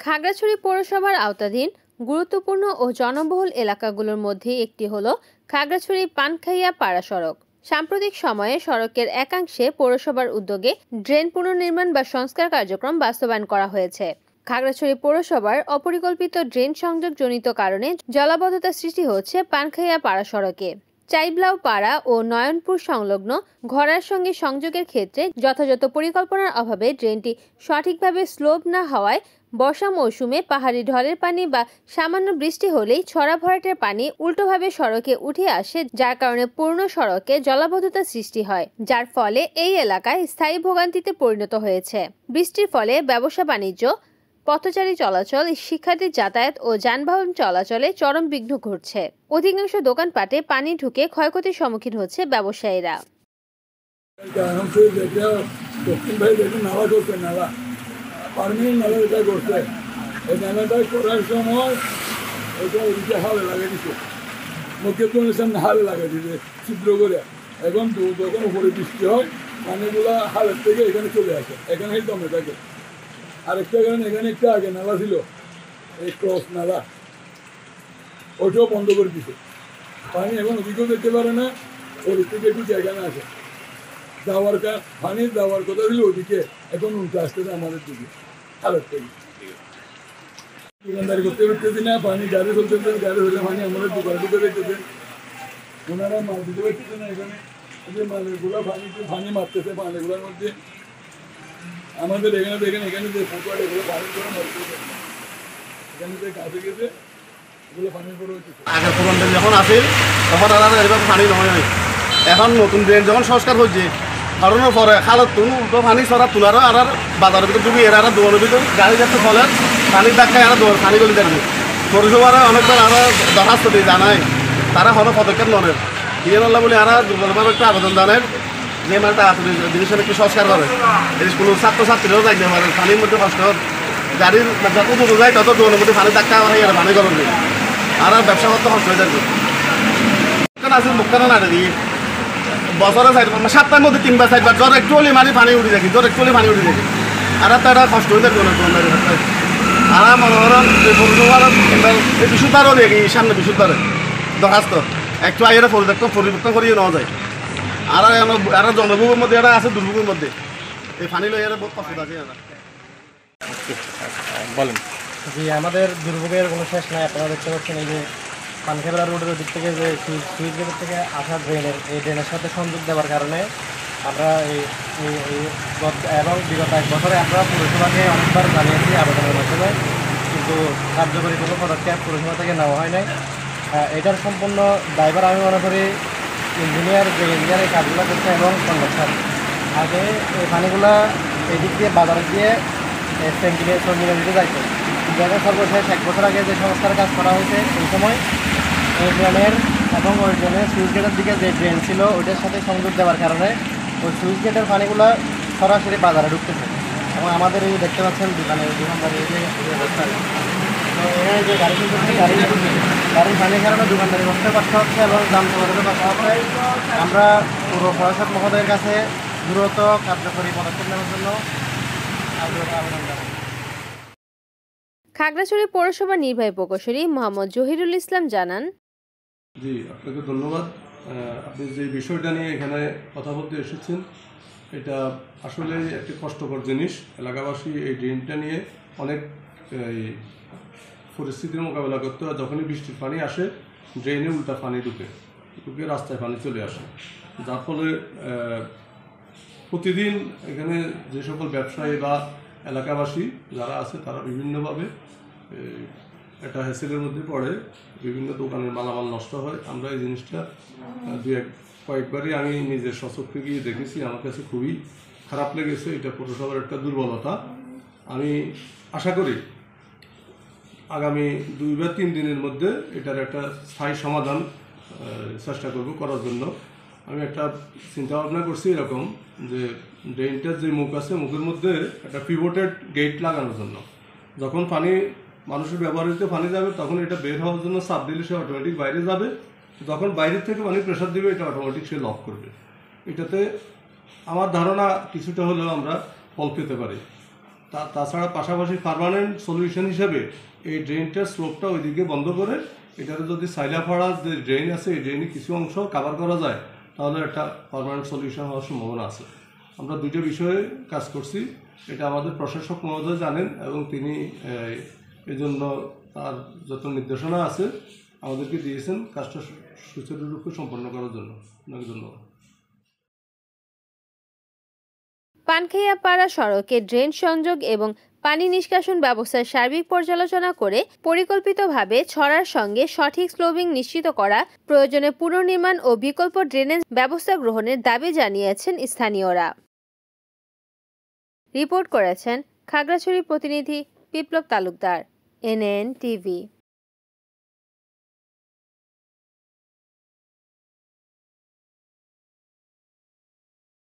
খাগড়াছড়ি পৌরসভার আওতাধীন গুরুত্বপূর্ণ ও জনবহুল এলাকাগুলোর মধ্যে একটি হল খাগড়াছড়ি পানখাইয়া পাড়া সড়ক। সাম্প্রতিক সময়ে সড়কের একাংশে পৌরসভার উদ্যোগে ড্রেন পুনর্নির্মাণ বা সংস্কার কার্যক্রম বাস্তবায়ন করা হয়েছে। খাগড়াছড়ি পৌরসভার অপরিকল্পিত ড্রেন সংযোগজনিত কারণে জলাবদ্ধতা সৃষ্টি হচ্ছে পানখাইয়া পাড়া সড়কে। চাইবলাউ পাড়া ও নয়নপুর সংলগ্ন ঘরার সঙ্গে সংযোগের ক্ষেত্রে যথাযথ পরিকল্পনার অভাবে ড্রেনটি সঠিকভাবে স্লোপ না হওয়ায় বর্ষা মৌসুমে পাহাড়ি ঢলের পানি বা সামান্য বৃষ্টি হলেই ছড়া ভরাটের পানি উল্টোভাবে সড়কে উঠে আসে, যার কারণে পূর্ণ সড়কে জলাবদ্ধতা সৃষ্টি হয়, যার ফলে এই এলাকায় স্থায়ী ভোগান্তিতে পরিণত হয়েছে। বৃষ্টির ফলে ব্যবসা বাণিজ্য, পথচারী চলাচল, শিক্ষার্থী যাতায়াত ও যানবাহন চলাচলে চরম বিঘ্ন ঘটছে। অধিকাংশ দোকানপাটে পানি ঢুকে ক্ষয়ক্ষতির সম্মুখীন হচ্ছে ব্যবসায়ীরা। পারমিনেন্ট নালা এটা করছে, এই নালাটা করার সময় ওইটা ওইদিকে হালে লাগিয়ে দিচ্ছে, মুখে তো সামনে হালে লাগিয়ে দিচ্ছে ছিদ্র করে। এখন যখন উপরে বৃষ্টি হয় পানিগুলা হালের থেকে এখানে চলে আসে, এখানেই জমে থাকে। আরেকটা এখানে একটা আগে নালা ছিল, এই ক্রস নালা, ওইটাও বন্ধ করে দিচ্ছে। পানি এখন ওদিকেও যেতে পারে না, ওর থেকে একটু জায়গা না আসে যাওয়ার পানি যাওয়ার কথা ছিল ওদিকে, এখন উল্টে আসতেছে আমাদের দিকে হালের থেকে। দোকানদারি করতে পারতেছি না, পানি গাড়ি চলতেছে, গাড়ি হলে পানি আমাদের দোকান ঢুকে দেখতেছে, ওনারা মাল দিতে পারতেছে না। এখানে যে মালগুলো পানি মারতেছে পানিগুলোর মধ্যে আমাদের এখানে দেখেন, এখানে যে ফুটপাট এগুলো পানি করে মারতেছে, এখানে যে কাছে গেছে এগুলো পানি করে হচ্ছে। আগের পুরান ড্রেন যখন আসে তখন আর এভাবে পানি নহয় হয়। এখন নতুন ড্রেন যখন সংস্কার হচ্ছে কারণের পরে খালত তো পানি ছড়া তোলারও আর বাজারের ভিতরে ডুবি এরা দোকানের ভিতর গাড়ি যাচ্ছে ফলে পানির ধাক্কায় আর পানি গলি থাকবে। পৌরসভার অনেকবার আরো দরখাস্ত দিয়ে জানায়, তারা কোনো পদক্ষেপ নেন দিয়ে বললাম বলে আর দুর্বলভাবে একটু আবেদন জানেন যে মানে তাড়াতাড়ি জিনিসের একটু সংস্কার করে। কোনো ছাত্রছাত্রীরাও যাইতে পারে, পানির মধ্যে কষ্ট গাড়ির যত দূর যায় তত দোকানের মধ্যে পানি ধাক্কা আর পানি গরম দিয়ে আর ব্যবসা করতে কষ্ট হয়ে যাবে। আছে মুখখানা না দিয়ে বছরে সপ্তাহের মধ্যে 3 বার 4 বার জ্বর একটু হলে পানি উঠে থাকি, জ্বর একটু হলে পানি উঠে থাকি। আর তারা কষ্ট হয়ে থাকবে আর মনে করেন এই বিশুদ্ধারও দেখি সামনে বিশুদ্ধারে দরখাস্ত একটু আইয়ের পরিবর্তন করিয়ে নেওয়া যায়। আর জনভোগের মধ্যে এরা আছে, দুর্ভোগের মধ্যে এই পানি লই এরা বহুত কষ্ট আছে। বলেন জি, আমাদের দুর্ভোগের কোনো শেষ নাই। আপনারা দেখতে পাচ্ছেন এই যে পানখাইয়া রোডের দিক থেকে যে সুইচ গেটের থেকে আসা ড্রেনের এই ড্রেনের সাথে সংযোগ দেওয়ার কারণে আমরা এবং বিগত 1 বছরে আমরা পৌরসভাকে অনেকবার জানিয়েছি আবেদনের মাধ্যমে, কিন্তু কার্যকরী কোনো পদক্ষেপ পৌরসভা থেকে নেওয়া হয় নাই। এটার সম্পূর্ণ ড্রাইভার আমি মনে করি ইঞ্জিনিয়ার এই কাজগুলো করছে এবং কন্ডাক্টর। আগে এই পানিগুলো এই দিক দিয়ে বাজারে দিয়ে ট্যাঙ্কিনে দিতে যাইতো, জায়গায় সর্বশেষ 1 বছর আগে যে সংস্কার কাজ করা হয়েছে এই সময় এই ড্রেনের এবং ওই ড্রেনের সুইচ গেটের দিকে যে ড্রেন ছিল ওইটার সাথে সংযোগ দেওয়ার কারণে ওই সুইচ গেটের পানিগুলো সরাসরি বাজারে ঢুকতেছে। এবং আমাদের এই দেখতে পাচ্ছেন দোকানদারি অবস্থা, তো এখানে যে গাড়ির পানির কারণে দোকানদারি করতে কষ্ট হচ্ছে এবং দাম চলাচলের কষ্ট হচ্ছে। আমরা পুরো প্রশাসক মহোদয়ের কাছে দ্রুত কার্যকরী পদক্ষেপ নেওয়ার জন্য আবেদন জানাই। খাগড়াছড়ি পৌরসভার নির্বাহী প্রকৌশলী মোহাম্মদ জহিরুল ইসলাম জানান, জি আপনাকে ধন্যবাদ। আপনি যে বিষয়টা নিয়ে এখানে কথা বলতে এসেছেন এটা আসলে একটি কষ্টকর জিনিস। এলাকাবাসী এই ড্রেনটা নিয়ে অনেক পরিস্থিতির মোকাবেলা করতে হয়। যখনই বৃষ্টির পানি আসে ড্রেনে উল্টা পানি ঢুকে রাস্তায় পানি চলে আসে, যার ফলে প্রতিদিন এখানে যে সকল ব্যবসায়ী বা এলাকাবাসী যারা আছে তারা বিভিন্নভাবে একটা হ্যাসেলের মধ্যে পড়ে, বিভিন্ন দোকানের মালামাল নষ্ট হয়। আমরা এই জিনিসটা কয়েকবারই আমি নিজের স্বচক্ষে গিয়ে দেখেছি, আমার কাছে খুবই খারাপ লেগেছে। এটা পৌরসভার একটা দুর্বলতা। আমি আশা করি আগামী 2 বা 3 দিনের মধ্যে এটার একটা স্থায়ী সমাধান চেষ্টা করব করার জন্য। আমি একটা চিন্তা ভাবনা করছি এরকম যে ড্রেনটার যে মুখ আছে মুখের মধ্যে একটা পিভটেড গেট লাগানোর জন্য, যখন পানি মানুষের ব্যবহৃত পানি যাবে তখন এটা বের হওয়ার জন্য চাপ দিলে সে অটোমেটিক বাইরে যাবে, যখন বাইরের থেকে পানি প্রেশার দিবে এটা অটোমেটিক সে লক করবে। এটাতে আমার ধারণা কিছুটা হলেও আমরা ফল পেতে পারি। তাছাড়া পাশাপাশি পার্মানেন্ট সলিউশন হিসেবে এই ড্রেনটার স্লোপটা ওইদিকে বন্ধ করে এটাতে যদি সাইলাফাড়া যে ড্রেন আছে এই ড্রেনে কিছু অংশ কাভার করা যায় তাহলে একটা পার্মানেন্ট সলিউশন হওয়ার সম্ভাবনা আছে। আমরা দুটো বিষয়ে কাজ করছি, এটা আমাদের প্রশাসক মহোদয় জানেন এবং তিনি এই জন্য তার যত নির্দেশনা আছে আমাদেরকে দিয়েছেন কাজটা সুচারুরূপে সম্পন্ন করার জন্য। আপনাকে ধন্যবাদ। পানখাইয়াপাড়া সড়কে ড্রেন সংযোগ এবং পানি নিষ্কাশন ব্যবস্থার সার্বিক পর্যালোচনা করে পরিকল্পিতভাবে ছড়ার সঙ্গে সঠিক স্লোবিং নিশ্চিত করা, প্রয়োজনে পুনর্নির্মাণ ও বিকল্প ড্রেনেজ ব্যবস্থা গ্রহণের দাবি জানিয়েছেন স্থানীয়রা। রিপোর্ট করেছেন খাগড়াছড়ি প্রতিনিধি বিপ্লব তালুকদার, NN TV।